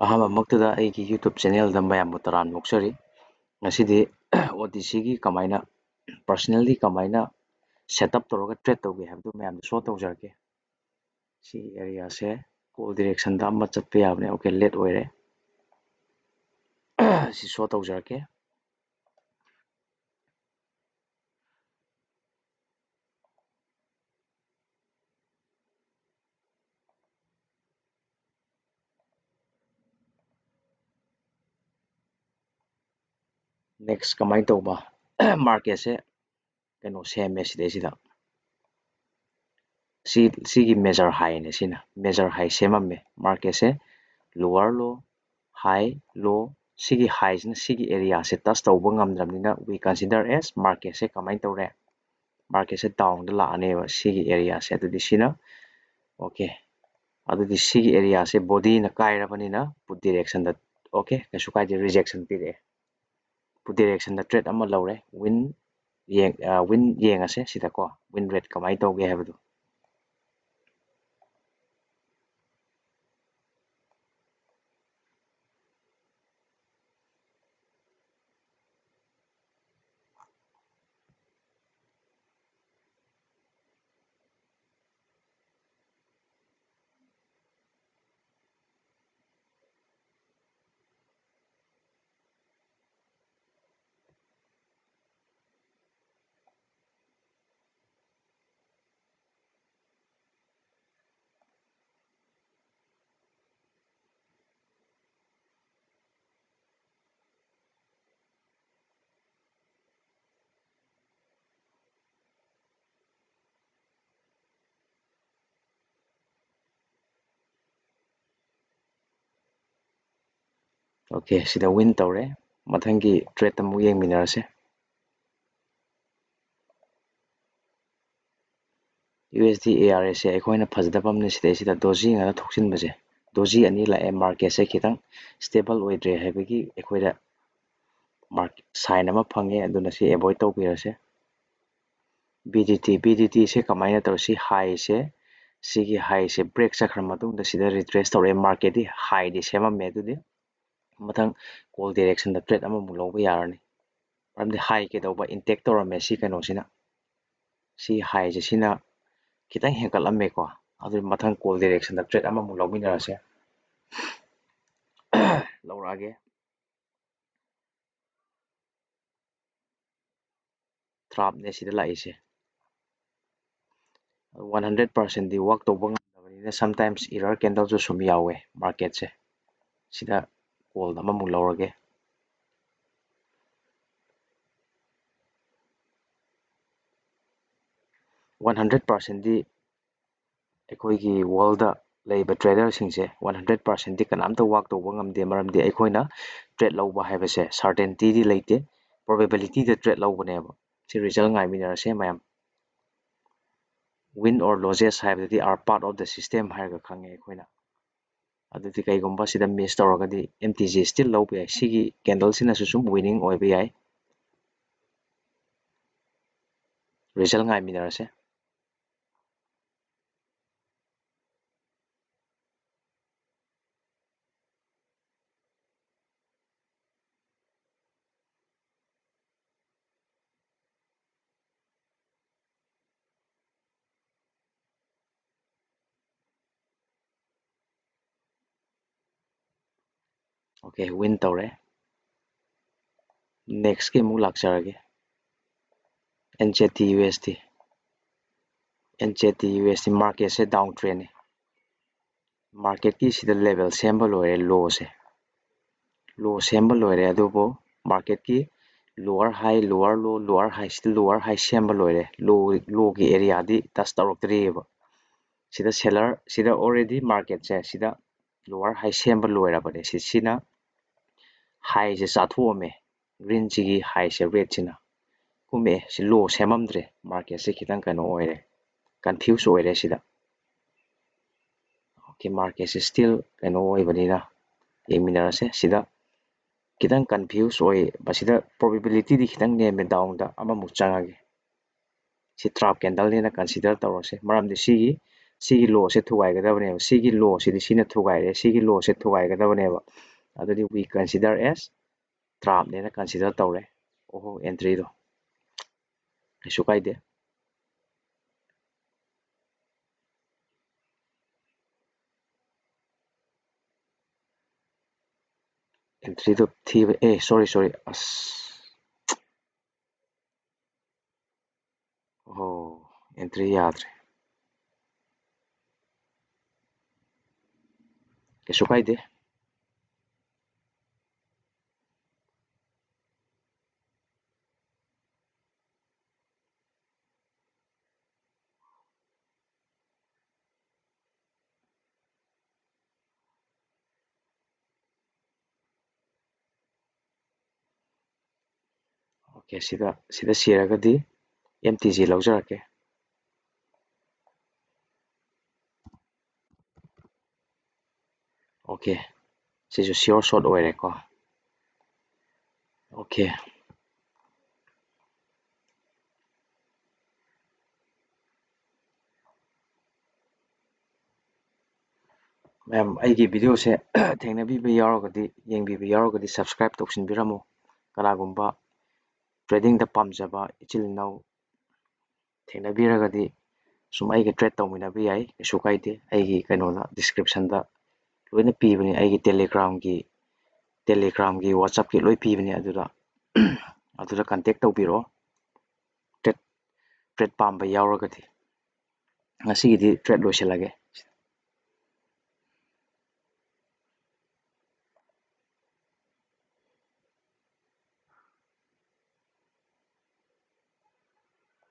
ꯑꯍꯥꯟꯕꯃꯛꯇꯗ ꯑꯩꯒꯤ ꯌꯨꯇ꯭ꯌꯨꯕ ꯆꯦꯅꯦꯜꯗ ꯃꯌꯥꯝꯕꯨ ꯇꯔꯥꯝꯅ ꯑꯣꯛꯆꯔꯤ꯫ ꯉꯁꯤꯗꯤ OTCꯒꯤ ꯀꯃꯥꯏꯅ ꯄꯔꯁꯅꯦꯜꯂꯤ ꯀꯃꯥꯏꯅ ꯁꯦꯠꯑꯞ ꯇꯧꯔꯒ ꯇ꯭ꯔꯦꯗ ꯇꯧꯒꯦ ꯍꯥꯏꯕꯗꯨ ꯃꯌꯥꯝꯗ ꯁꯣ ꯇꯧꯖꯔꯛꯀꯦ꯫ ꯁꯤꯒꯤ ꯑꯦꯔꯤꯌꯥꯁꯦ ꯀꯣꯜ ꯗꯤꯔꯦꯛꯁꯟꯗ ꯑꯃ ꯆꯠꯄ ꯌꯥꯕꯅꯦ꯫ ꯑꯣꯀꯦ, ꯂꯦꯠ ꯑꯣꯏꯔꯦ꯫ ꯁꯤ ꯁꯣ ꯇꯧꯖꯔꯛꯀꯦ꯫ ꯅꯦꯛꯁ ꯀꯃꯥꯏꯅ ꯇꯧꯕ ꯃꯥꯔꯀꯦꯠꯁꯦ ꯀꯩꯅꯣ ꯁꯦꯝꯃꯦ ꯁꯤꯗꯩꯁꯤꯗ ꯁꯤꯒꯤ ꯃꯦꯖꯔ ꯍꯥꯏꯅꯦ꯫ ꯁꯤꯅ ꯃꯦꯖꯔ ꯍꯥꯏ ꯁꯦꯝꯃꯝꯃꯦ꯫ ꯃꯥꯔꯀꯦꯠꯁꯦ ꯂꯣꯋꯔ ꯂꯣ, ꯍꯥꯏ ꯂꯣ, ꯁꯤꯒꯤ ꯍꯥꯏꯁꯤꯅ ꯁꯤꯒꯤ ꯑꯦꯔꯤꯌꯥꯁꯦ ꯇꯆ ꯇꯧꯕ ꯉꯝꯗ꯭ꯔꯕꯅꯤꯅ ꯋꯤ ꯀꯟꯁꯤꯗꯔ ꯑꯦꯁ ꯃꯥꯔꯀꯦꯠꯁꯦ ꯀꯃꯥꯏꯅ ꯇꯧꯔꯦ, ꯃꯥꯔꯀꯦꯠꯁꯦ ꯗꯥꯎꯟꯗ ꯂꯥꯛꯑꯅꯦꯕ ꯁꯤꯒꯤ ꯑꯦꯔꯤꯌꯥꯁꯦ꯫ ꯑꯗꯨꯗꯤ ꯁꯤꯅ ꯑꯣꯀꯦ, ꯑꯗꯨꯗꯤ ꯁꯤꯒꯤ ꯑꯦꯔꯤꯌꯥꯁꯦ ꯕꯣꯗꯤꯅ ꯀꯥꯏꯔꯕꯅꯤꯅ ꯄꯨꯠ ꯗꯤꯔꯦꯛꯁꯟꯗ ꯑꯣꯀꯦ ꯀꯩꯁꯨ ꯀꯥꯏꯗꯦ, ꯔꯤꯖꯦꯛꯁꯟ ꯄꯤꯔꯛꯑꯦ꯫ ꯄꯨꯠ ꯗꯤꯔꯦꯛꯁꯟꯗ ꯇ꯭ꯔꯦꯗ ꯑꯃ ꯂꯧꯔꯦ꯫ ꯋꯤꯟ ꯌꯦꯡꯉꯁꯦ ꯁꯤꯗꯀꯣ, ꯋꯤꯟ ꯔꯦꯠ ꯀꯃꯥꯏꯅ ꯇꯧꯒꯦ ꯍꯥꯏꯕꯗꯣ꯫ ꯑꯣꯀꯦ, ꯁꯤꯗ ꯋꯤꯟ ꯇꯧꯔꯦ꯫ ꯃꯊꯪꯒꯤ ꯇ꯭ꯔꯦꯗ ꯑꯃꯨꯛ ꯌꯦꯡꯃꯤꯟꯅꯔꯁꯦ꯫ USD ARS ꯁꯦ ꯑꯩꯈꯣꯏꯅ ꯐꯖꯗꯕ ꯑꯃꯅ ꯁꯤꯗꯩꯁꯤꯗ ꯗꯣꯖꯤ ꯉꯥꯛꯇ ꯊꯣꯛꯆꯤꯟꯕꯁꯦ, ꯗꯣꯖꯤ ꯑꯅꯤ ꯂꯥꯛꯑꯦ꯫ ꯃꯥꯔꯀꯦꯠꯁꯦ ꯈꯤꯇꯪ ꯁ꯭ꯇꯦꯕꯜ ꯑꯣꯏꯗ꯭ꯔꯦ ꯍꯥꯏꯕꯒꯤ ꯑꯩꯈꯣꯏꯗ ꯁꯥꯏꯟ ꯑꯃ ꯐꯪꯉꯦ꯫ ꯑꯗꯨꯅ ꯁꯤ ꯑꯦꯚꯣꯏꯗ ꯇꯧꯕꯤꯔꯁꯦ꯫ BDT ꯁꯦ ꯀꯃꯥꯏꯅ ꯇꯧꯔ ꯁꯤ ꯍꯥꯏꯁꯦ, ꯁꯤꯒꯤ ꯍꯥꯏꯁꯦ ꯕ꯭ꯔꯦꯛ ꯆꯠꯈ꯭ꯔ ꯃꯇꯨꯡꯗ ꯁꯤꯗ ꯔꯤꯇ꯭ꯔꯦꯁ ꯇꯧꯔꯛꯑꯦ꯫ ꯃꯥꯔꯀꯦꯠꯇꯤ ꯍꯥꯏꯗꯤ ꯁꯦꯝꯃꯝꯃꯦ꯫ ꯑꯗꯨꯗꯤ ꯃꯊꯪ ꯀꯣꯜ ꯗꯤꯔꯦꯛꯁꯟꯗ ꯇ꯭ꯔꯦꯗ ꯑꯃꯃꯨꯛ ꯂꯧꯕ ꯌꯥꯔꯅꯤ꯫ ꯃꯔꯝꯗꯤ ꯍꯥꯏ ꯀꯩꯗꯧꯕ ꯏꯟꯇꯦꯛ ꯇꯧꯔꯝꯃꯦ ꯁꯤ ꯀꯩꯅꯣꯁꯤꯅ, ꯁꯤ ꯍꯥꯏꯁꯦ ꯁꯤꯅ ꯈꯤꯇꯪ ꯍꯦꯟꯒꯠꯂꯝꯃꯦꯀꯣ꯫ ꯑꯗꯨ ꯃꯊꯪ ꯀꯣꯜ ꯗꯤꯔꯦꯛꯁꯟꯗ ꯇ꯭ꯔꯦꯗ ꯑꯃꯃꯨꯛ ꯂꯧꯃꯤꯟꯅꯔꯁꯦ꯫ ꯂꯧꯔꯛꯑꯒꯦ꯫ ꯇ꯭ꯔꯥꯞꯅꯦ ꯁꯤꯗ ꯂꯥꯛꯏꯁꯦ꯫ 100%ꯗꯤ ꯋꯥꯛ ꯇꯧꯕ ꯉꯝꯗꯕꯅꯤꯅ ꯁꯝꯇꯥꯏꯝꯁ ꯏꯔꯔ ꯀꯦꯟꯗꯜꯁꯨ ꯁꯨꯝ ꯌꯥꯎꯋꯦ ꯃꯥꯔꯀꯦꯠꯁꯦ꯫ ꯁꯤꯗ ꯀꯣꯜ ꯑꯃꯃꯨꯛ ꯂꯧꯔꯒꯦ꯫ ꯋꯥꯟ 100%ꯗꯤ ꯑꯩꯈꯣꯏꯒꯤ ꯋꯥꯔꯜꯗ ꯂꯩꯔꯤꯕ ꯇ꯭ꯔꯦꯗꯔꯁꯤꯡꯁꯦ 100%ꯗꯤ ꯀꯅꯥꯝꯇ ꯋꯥꯛ ꯇꯧꯕ ꯉꯝꯗꯦ꯫ ꯃꯔꯝꯗꯤ ꯑꯩꯈꯣꯏꯅ ꯇ꯭ꯔꯦꯗ ꯂꯧꯕ ꯍꯥꯏꯕꯁꯦ ꯁꯥꯔꯇꯦꯟꯇꯤꯗꯤ ꯂꯩꯇꯦ, ꯄ꯭ꯔꯣꯕꯦꯕꯤꯂꯤꯇꯤꯗ ꯇ꯭ꯔꯦꯗ ꯂꯧꯕꯅꯦꯕ꯫ ꯁꯤ ꯔꯤꯖꯜ ꯉꯥꯏꯃꯤꯟꯅꯔꯁꯦ ꯃꯌꯥꯝ꯫ ꯋꯤꯟ ꯑꯣꯔ ꯂꯣꯖꯦꯁ ꯍꯥꯏꯕꯗꯤ R part of the system ꯍꯥꯏꯔꯒ ꯈꯪꯉꯦ ꯑꯩꯈꯣꯏꯅ꯫ ꯑꯗꯨꯗꯤ ꯀꯩꯒꯨꯝꯕ ꯁꯤꯗ ꯃꯤꯁ ꯇꯧꯔꯒꯗꯤ MTG ꯁ꯭ꯇꯤꯜ ꯂꯧꯕ ꯌꯥꯏ꯫ ꯁꯤꯒꯤ ꯀꯦꯟꯗꯜꯁꯤꯅꯁꯨ ꯁꯨꯝ ꯋꯤꯅꯤꯡ ꯑꯣꯏꯕ ꯌꯥꯏ꯫ ꯔꯤꯖꯜ ꯉꯥꯏꯃꯤꯟꯅꯔꯁꯦ꯫ ꯑꯣꯀꯦ, ꯋꯤꯟ ꯇꯧꯔꯦ꯫ ꯅꯦꯛꯁꯀꯤ ꯑꯃꯨꯛ ꯂꯥꯛꯆꯔꯒꯦ꯫ NZD USD ꯃꯥꯔꯀꯦꯠꯁꯦ ꯗꯥꯎꯟ ꯇ꯭ꯔꯦꯟꯅꯤ꯫ ꯃꯥꯔꯀꯦꯠꯀꯤ ꯁꯤꯗ ꯂꯦꯚꯦꯜ ꯁꯦꯝꯕ ꯂꯣꯏꯔꯦ꯫ ꯂꯣꯁꯦ ꯂꯣ ꯁꯦꯝꯕ ꯂꯣꯏꯔꯦ, ꯑꯗꯨꯕꯨ ꯃꯥꯔꯀꯦꯠꯀꯤ ꯂꯣꯋꯔ ꯍꯥꯏ, ꯂꯣꯋꯔ ꯂꯣ, ꯂꯣꯋꯔ ꯍꯥꯏ, ꯁꯤꯗ ꯂꯣꯋꯔ ꯍꯥꯏ ꯁꯦꯝꯕ ꯂꯣꯏꯔꯦ꯫ ꯂꯣꯒꯤ ꯑꯦꯔꯤꯌꯥꯗꯤ ꯇꯆ ꯇꯧꯔꯛꯇ꯭ꯔꯤꯑꯕ꯫ ꯁꯤꯗ ꯁꯦꯂꯔ, ꯁꯤꯗ ꯑꯣꯜꯔꯦꯗꯤ ꯃꯥꯔꯀꯦꯠꯁꯦ ꯁꯤꯗ ꯂꯣꯋꯔ ꯍꯥꯏ ꯁꯦꯝꯕ ꯂꯣꯏꯔꯕꯅꯦ꯫ ꯁꯤꯅ ꯍꯥꯏꯁꯦ ꯆꯥꯊꯣꯛꯑꯝꯃꯦ꯫ ꯒ꯭ꯔꯤꯟꯁꯤꯒꯤ ꯍꯥꯏꯁꯦ ꯔꯦꯠꯁꯤꯅ ꯀꯨꯝꯃꯛꯑꯦ꯫ ꯁꯤ ꯂꯣ ꯁꯦꯝꯃꯝꯗ꯭ꯔꯦ꯫ ꯃꯥꯔꯀꯦꯠꯁꯦ ꯈꯤꯇꯪ ꯀꯩꯅꯣ ꯑꯣꯏꯔꯦ, ꯀꯟꯐ꯭ꯌꯨꯁ ꯑꯣꯏꯔꯦ ꯁꯤꯗ꯫ ꯑꯣꯀꯦ, ꯃꯥꯔꯀꯦꯠꯁꯦ ꯁ꯭ꯇꯤꯜ ꯀꯩꯅꯣ ꯑꯣꯏꯕꯅꯤꯅ ꯌꯦꯡꯃꯤꯟꯅꯔꯁꯦ꯫ ꯁꯤꯗ ꯈꯤꯇꯪ ꯀꯟꯐ꯭ꯌꯨꯁ ꯑꯣꯏ꯫ ꯃꯁꯤꯗ ꯄ꯭ꯔꯣꯕꯦꯕꯤꯂꯤꯇꯤꯗꯤ ꯈꯤꯇꯪ ꯅꯦꯝꯃꯦ ꯗꯥꯎꯟꯗ꯫ ꯑꯃꯃꯨꯛ ꯆꯪꯉꯒꯦ꯫ ꯁꯤ ꯇ꯭ꯔꯥꯞ ꯀꯦꯟꯗꯜꯅꯦꯅ ꯀꯟꯁꯤꯗꯔ ꯇꯧꯔꯁꯦ꯫ ꯃꯔꯝꯗꯤ ꯁꯤꯒꯤ ꯁꯤꯒꯤ ꯂꯣꯁꯦ ꯊꯨꯒꯥꯏꯒꯗꯕꯅꯦꯕ ꯁꯤꯒꯤ ꯂꯣꯁꯤꯗꯤ ꯁꯤꯅ ꯊꯨꯒꯥꯏꯔꯦ ꯁꯤꯒꯤ ꯂꯣꯁꯦ ꯊꯨꯒꯥꯏꯒꯗꯕꯅꯦꯕ ꯑꯗꯨꯗꯤ ꯋꯤ ꯀꯟꯁꯤꯗꯔ ꯑꯦꯁ ꯇ꯭ꯔꯥꯞꯅꯦꯅ ꯀꯟꯁꯤꯗꯔ ꯇꯧꯔꯦ ꯑꯣꯍꯣ ꯑꯦꯟꯇ꯭ꯔꯤꯗꯣ ꯀꯩꯁꯨ ꯀꯥꯏꯗꯦ ꯑꯦꯟꯇ꯭ꯔꯤꯗꯣ ꯊꯤꯕ ꯁꯣꯔꯤ ꯑꯁ ꯑꯣꯍꯣ ꯑꯦꯟꯇ꯭ꯔꯤ ꯌꯥꯗ꯭ꯔꯦ ꯀꯩꯁꯨ ꯀꯥꯏꯗꯦ ꯑꯣꯀꯦ ꯁꯤꯗ ꯁꯤꯔꯒꯗꯤ MTG ꯂꯧꯖꯔꯛꯀꯦ ꯑꯣꯀꯦ ꯁꯤꯁꯨ ꯁꯤꯌꯣꯔ ꯁꯣꯠ ꯑꯣꯏꯔꯦꯀꯣ ꯑꯣꯀꯦ ꯃꯌꯥꯝ ꯑꯩꯒꯤ ꯚꯤꯗꯤꯑꯣꯁꯦ ꯊꯦꯡꯅꯕꯤꯕ ꯌꯥꯎꯔꯒꯗꯤ ꯌꯦꯡꯕꯤꯕ ꯌꯥꯎꯔꯒꯗꯤ ꯁꯕꯁꯀ꯭ꯔꯥꯏꯞ ꯇꯧꯁꯤꯟꯕꯤꯔꯝꯃꯨ ꯀꯅꯥꯒꯨꯝꯕ ꯇ꯭ꯔꯦꯗꯤꯡꯗ ꯄꯥꯝꯖꯕ ꯏꯆꯤꯜ ꯏꯅꯥꯎ ꯊꯦꯡꯅꯕꯤꯔꯒꯗꯤ ꯁꯨꯝ ꯑꯩꯒ ꯇ꯭ꯔꯦꯠ ꯇꯧꯃꯤꯟꯅꯕ ꯌꯥꯏ ꯀꯩꯁꯨ ꯀꯥꯏꯗꯦ ꯑꯩꯒꯤ ꯀꯩꯅꯣꯗ ꯗꯤꯁꯀ꯭ꯔꯤꯞꯁꯟꯗ ꯂꯣꯏꯅ ꯄꯤꯕꯅꯤ ꯑꯩꯒꯤ ꯇꯦꯂꯤꯒ꯭ꯔꯥꯝꯒꯤ ꯋꯥꯆꯞꯀꯤ ꯂꯣꯏ ꯄꯤꯕꯅꯤ ꯑꯗꯨꯗ ꯀꯟꯇꯦꯛ ꯇꯧꯕꯤꯔꯛꯑꯣ ꯇ꯭ꯔꯦꯠ ꯄꯥꯝꯕ ꯌꯥꯎꯔꯒꯗꯤ ꯉꯁꯤꯒꯤꯗꯤ ꯇ꯭ꯔꯦꯠ ꯂꯣꯏꯁꯤꯜꯂꯒꯦ